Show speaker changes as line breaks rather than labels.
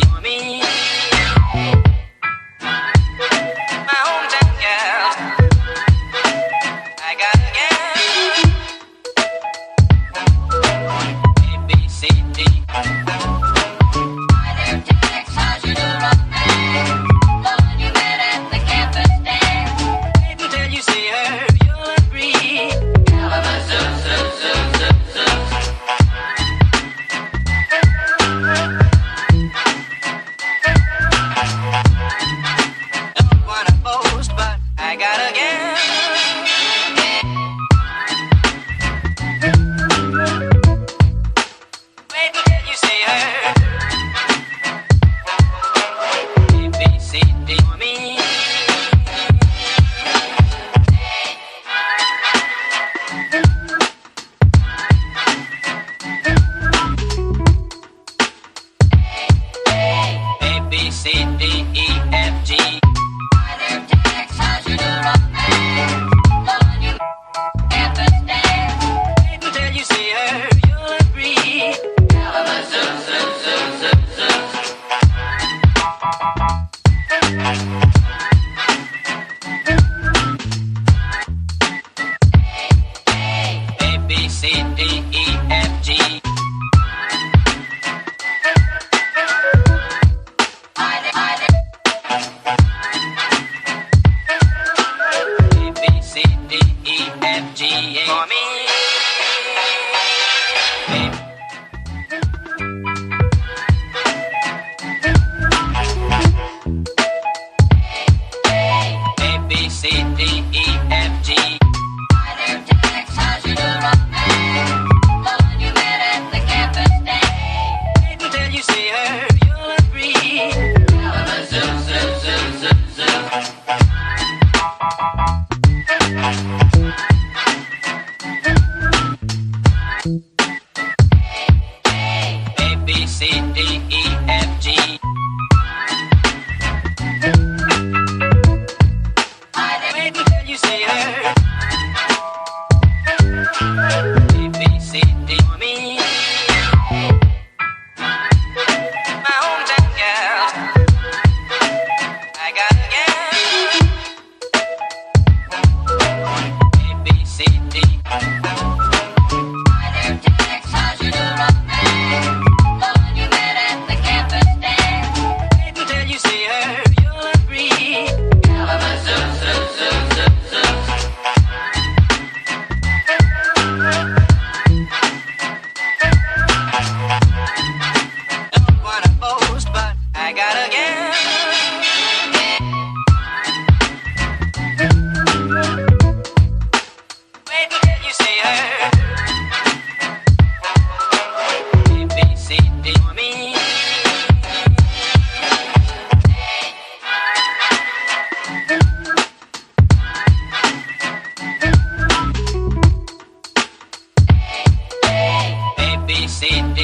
for me. My hometown gal, I got a gal. A, B, C, D.
How's you doing, rock man? The one you met at the campus dance.
Wait until you see her, you'll agree. Don't wanna boast, but I got a gal. Wait until you see her. A, B, C, D for me. A, B, C, D, E, F, G.
How's you doing, rock man? The one you met at the campus dance.
Wait until you see her, you'll agree. A, B, C, D, E, F, G. A, B, C, D, E, F, G, A for me. A, B, C, D, E, F, G.
How's you doing, rock man? The one you met at the campus dance.
Wait until you see her, you'll agree. A, B, C, D, E, F, G. Wait until you see her. A, B, C, D for me. My hometown gal, I got a gal. A, B, C, D.
How's you doing, rock man? The one you met at the campus dance.
Wait until you see her, you'll agree. Don't wanna boast, but I got a gal. Wait until you see her. A, B, C, D for me. A, B, C, D.